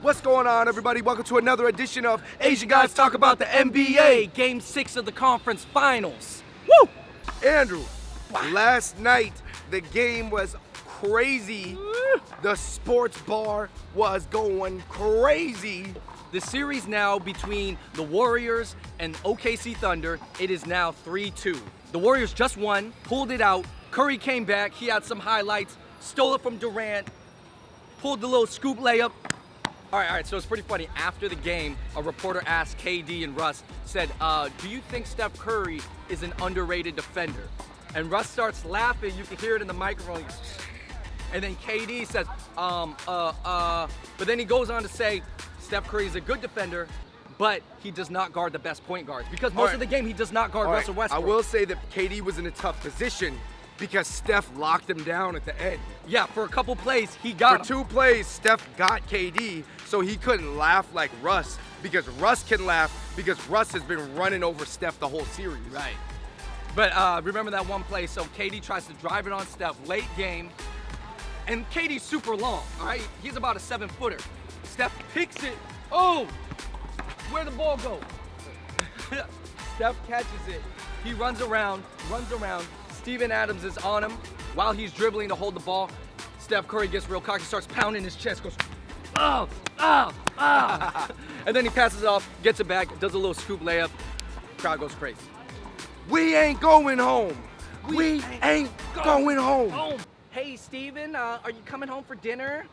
What's going on, everybody? Welcome to another edition of Asian Guys Talk About the NBA. Game 6 of the conference finals. Woo! Andrew, last night the game was crazy. The sports bar was going crazy. The series now between the Warriors and OKC Thunder, it is now 3-2. The Warriors just won, pulled it out. Curry came back, he had some highlights, stole it from Durant, pulled the little scoop layup. All right, so it's pretty funny. After the game, a reporter asked KD and Russ, said, do you think Steph Curry is an underrated defender? And Russ starts laughing, you can hear it in the microphone. And then KD says, but then he goes on to say, Steph Curry is a good defender, but he does not guard the best point guards. Because most of the game, he does not guard Russell Westbrook. I will say that KD was in a tough position because Steph locked him down at the end. Yeah, for a couple plays, he got him. For 2 plays, Steph got KD, so he couldn't laugh like Russ, because Russ can laugh because Russ has been running over Steph the whole series. Right. But remember that one play, so KD tries to drive it on Steph late game, and KD's super long, all right? He's about a 7-footer. Steph picks it. Oh, where'd the ball go? Steph catches it. He runs around. Steven Adams is on him while he's dribbling to hold the ball. Steph Curry gets real cocky, starts pounding his chest, goes, oh. And then he passes it off, gets it back, does a little scoop layup. Crowd goes crazy. We ain't going home. We ain't going home. Hey, Steven, are you coming home for dinner?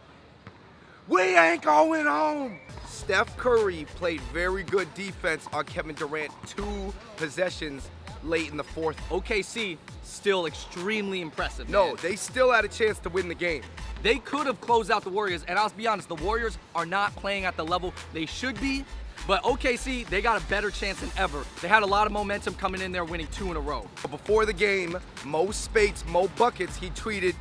We ain't going home. Steph Curry played very good defense on Kevin Durant 2 possessions late in the fourth. OKC still extremely impressive. No, man. they still had a chance to win the game. They could have closed out the Warriors, and I'll be honest, the Warriors are not playing at the level they should be, but OKC, they got a better chance than ever. They had a lot of momentum coming in there, winning 2 in a row. Before the game, Mo Spates, Mo Buckets, he tweeted,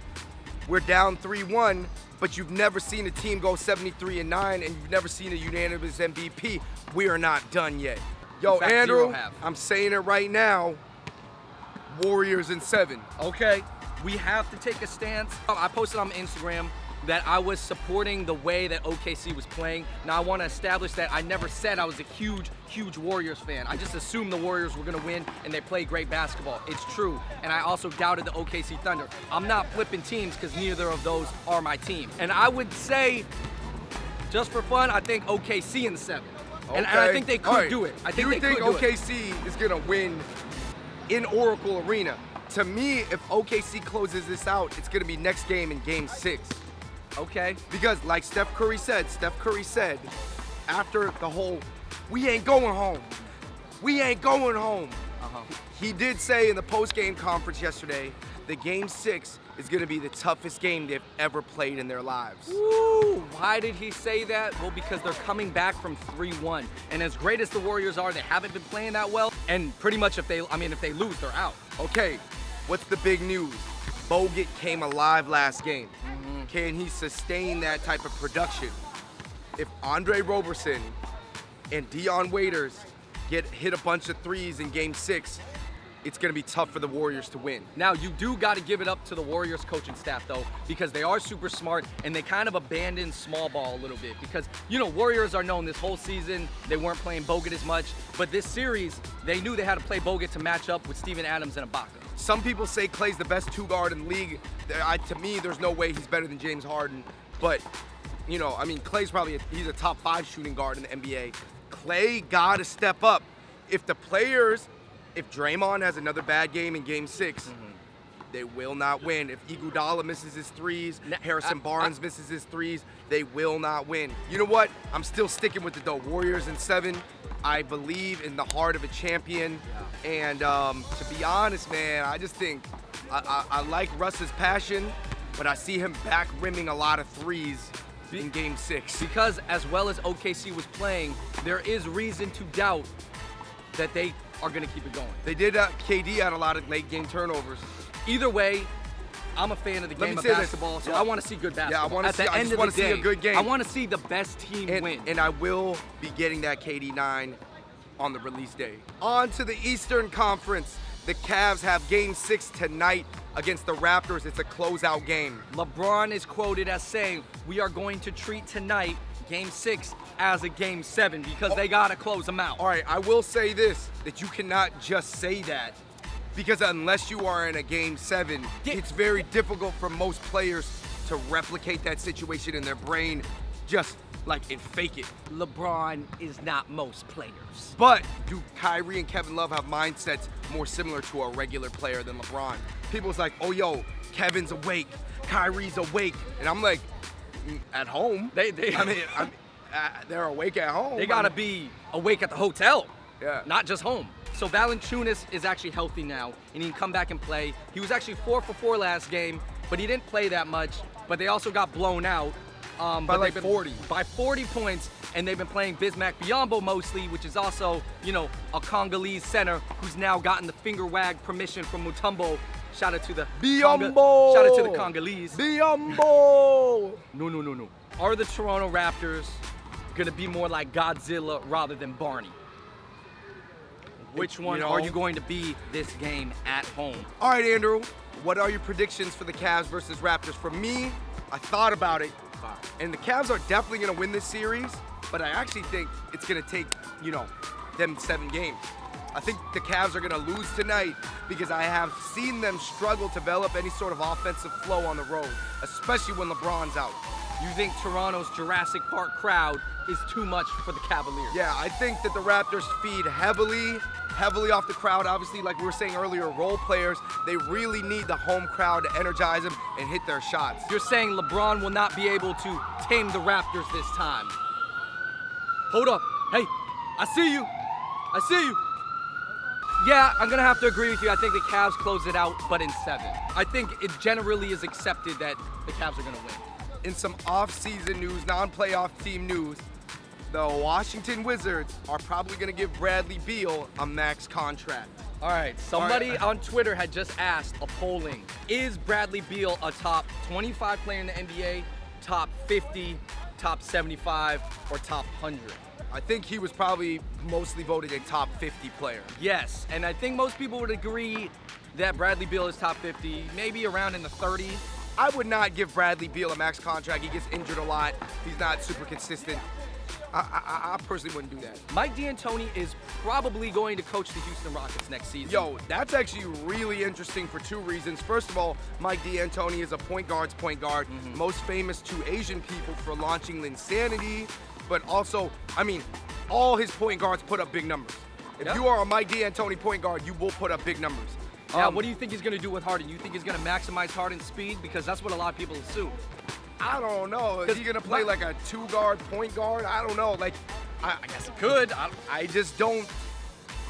we're down 3-1, but you've never seen a team go 73-9, and you've never seen a unanimous MVP. We are not done yet. Yo, fact, Andrew, 0-half. I'm saying it right now, Warriors in 7. Okay, we have to take a stance. I posted on Instagram that I was supporting the way that OKC was playing. Now I want to establish that I never said I was a huge Warriors fan. I just assumed the Warriors were going to win and they play great basketball. It's true. And I also doubted the OKC Thunder. I'm not flipping teams because neither of those are my team. And I would say, just for fun, I think OKC in 7. Okay. And I think they could do it. I think you think OKC is going to win in Oracle Arena? To me, if OKC closes this out, it's going to be next game in Game 6. Okay. Because like Steph Curry said, after the whole, we ain't going home. He did say in the post-game conference yesterday that Game 6 is going to be the toughest game they've ever played in their lives. Woo! Why did he say that? Well, because they're coming back from 3-1. And as great as the Warriors are, they haven't been playing that well. And pretty much if they lose, they're out. Okay, what's the big news? Bogut came alive last game. Can he sustain that type of production? If Andre Roberson and Dion Waiters hit a bunch of threes in Game 6, it's going to be tough for the Warriors to win. Now, you do got to give it up to the Warriors coaching staff, though, because they are super smart, and they kind of abandoned small ball a little bit. Because, Warriors are known this whole season, they weren't playing Bogut as much. But this series, they knew they had to play Bogut to match up with Steven Adams and Ibaka. Some people say Klay's the best 2-guard in the league. To me, there's no way he's better than James Harden. But, Klay's probably he's a top 5 shooting guard in the NBA. Klay got to step up. If Draymond has another bad game in Game 6, they will not win. If Iguodala misses his threes, Harrison Barnes misses his threes, they will not win. You know what? I'm still sticking with it, though. Warriors in 7. I believe in the heart of a champion. Yeah. And to be honest, man, I just think I like Russ's passion, but I see him back rimming a lot of threes in Game 6. Because as well as OKC was playing, there is reason to doubt that they are going to keep it going. They did. KD had a lot of late game turnovers. Either way, I'm a fan of the game of basketball, so I want to see good basketball. Yeah, I want to see a good game. I want to see the best team win. And I will be getting that KD 9 on the release day. On to the Eastern Conference. The Cavs have Game 6 tonight against the Raptors. It's a closeout game. LeBron is quoted as saying, "We are going to treat tonight Game 6 as a Game 7 because they got to close them out. All right, I will say this, that you cannot just say that because unless you are in a Game 7, it's very difficult for most players to replicate that situation in their brain just and fake it. LeBron is not most players. But do Kyrie and Kevin Love have mindsets more similar to a regular player than LeBron? People's like, oh, yo, Kevin's awake, Kyrie's awake. And I'm like, at home? They're awake at home. They got to be awake at the hotel, yeah, not just home. So Valanciunas is actually healthy now, and he can come back and play. He was actually 4 for 4 last game, but he didn't play that much. But they also got blown out. By 40. By 40 points, and they've been playing Bismack Biyombo mostly, which is also, a Congolese center who's now gotten the finger wag permission from Mutombo. Shout out to the Biyombo! Shout out to the Congolese. Biyombo! No. Are the Toronto Raptors gonna be more like Godzilla rather than Barney? Which one are you going to be this game at home? All right, Andrew, what are your predictions for the Cavs versus Raptors? For me, I thought about it, and the Cavs are definitely going to win this series, but I actually think it's going to take, them 7 games. I think the Cavs are going to lose tonight because I have seen them struggle to develop any sort of offensive flow on the road, especially when LeBron's out. You think Toronto's Jurassic Park crowd is too much for the Cavaliers? Yeah, I think that the Raptors feed heavily off the crowd. Obviously, like we were saying earlier, role players, they really need the home crowd to energize them and hit their shots. You're saying LeBron will not be able to tame the Raptors this time? Hold up. Hey, I see you. Yeah, I'm going to have to agree with you. I think the Cavs close it out, but in 7. I think it generally is accepted that the Cavs are going to win. In some off-season news, non-playoff team news, the Washington Wizards are probably going to give Bradley Beal a max contract. All right, somebody on Twitter had just asked a polling. Is Bradley Beal a top 25 player in the NBA, top 50, top 75, or top 100? I think he was probably mostly voted a top 50 player. Yes, and I think most people would agree that Bradley Beal is top 50, maybe around in the 30s. I would not give Bradley Beal a max contract. He gets injured a lot. He's not super consistent. I personally wouldn't do that. Mike D'Antoni is probably going to coach the Houston Rockets next season. Yo, that's actually really interesting for 2 reasons. First of all, Mike D'Antoni is a point guard, most famous to Asian people for launching Linsanity, but also, all his point guards put up big numbers. If you are a Mike D'Antoni point guard, you will put up big numbers. Now, what do you think he's going to do with Harden? You think he's going to maximize Harden's speed? Because that's what a lot of people assume. I don't know. Is he going to play like a 2-guard point guard? I don't know. I guess he could. I just don't.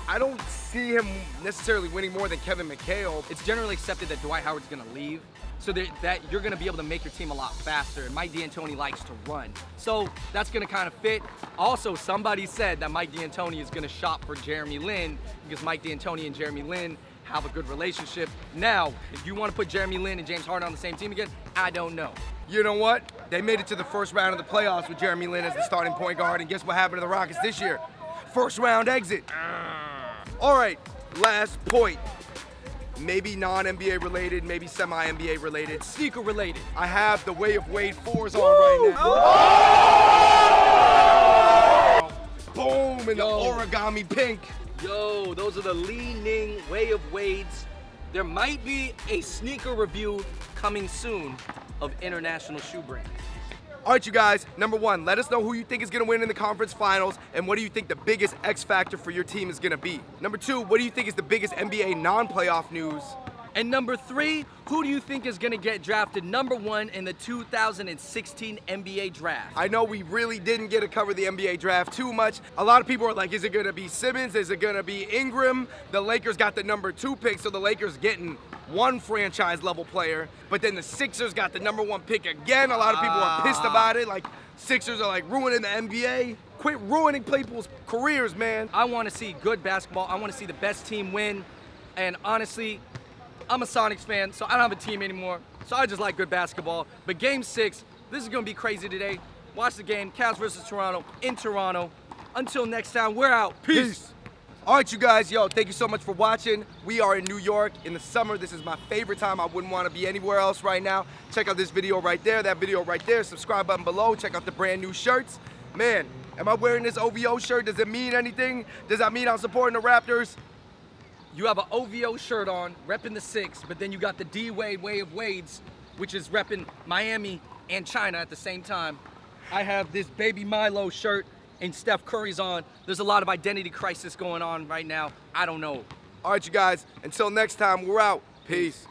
I don't see him necessarily winning more than Kevin McHale. It's generally accepted that Dwight Howard's going to leave, so that you're going to be able to make your team a lot faster. And Mike D'Antoni likes to run, so that's going to kind of fit. Also, somebody said that Mike D'Antoni is going to shop for Jeremy Lin because Mike D'Antoni and Jeremy Lin have a good relationship. Now, if you want to put Jeremy Lin and James Harden on the same team again, I don't know. You know what? They made it to the first round of the playoffs with Jeremy Lin as the starting point guard, and guess what happened to the Rockets this year? First round exit. All right, last point. Maybe non-NBA related, maybe semi-NBA related. Sneaker related. I have the Way of Wade 4s on right now. Boom, in the origami pink. Yo, those are the Li Ning Way of Wades. There might be a sneaker review coming soon of international shoe brands. All right, you guys, number 1, let us know who you think is going to win in the conference finals, and what do you think the biggest X factor for your team is going to be? Number 2, what do you think is the biggest NBA non-playoff news? And number 3, who do you think is going to get drafted number 1 in the 2016 NBA draft? I know we really didn't get to cover the NBA draft too much. A lot of people are like, is it going to be Simmons? Is it going to be Ingram? The Lakers got the number 2 pick, so the Lakers getting 1 franchise level player. But then the Sixers got the number 1 pick again. A lot of people are pissed about it. Like, Sixers are like ruining the NBA. Quit ruining people's careers, man. I want to see good basketball. I want to see the best team win. And honestly, I'm a Sonics fan, so I don't have a team anymore. So I just like good basketball. But Game 6, this is going to be crazy today. Watch the game, Cavs versus Toronto, in Toronto. Until next time, we're out. Peace. All right, you guys, yo, thank you so much for watching. We are in New York in the summer. This is my favorite time. I wouldn't want to be anywhere else right now. Check out this video right there, that video right there. Subscribe button below. Check out the brand new shirts. Man, am I wearing this OVO shirt? Does it mean anything? Does that mean I'm supporting the Raptors? You have an OVO shirt on, repping the 6, but then you got the D-Wade Way of Wades, which is repping Miami and China at the same time. I have this Baby Milo shirt and Steph Curry's on. There's a lot of identity crisis going on right now. I don't know. All right, you guys, until next time, we're out. Peace.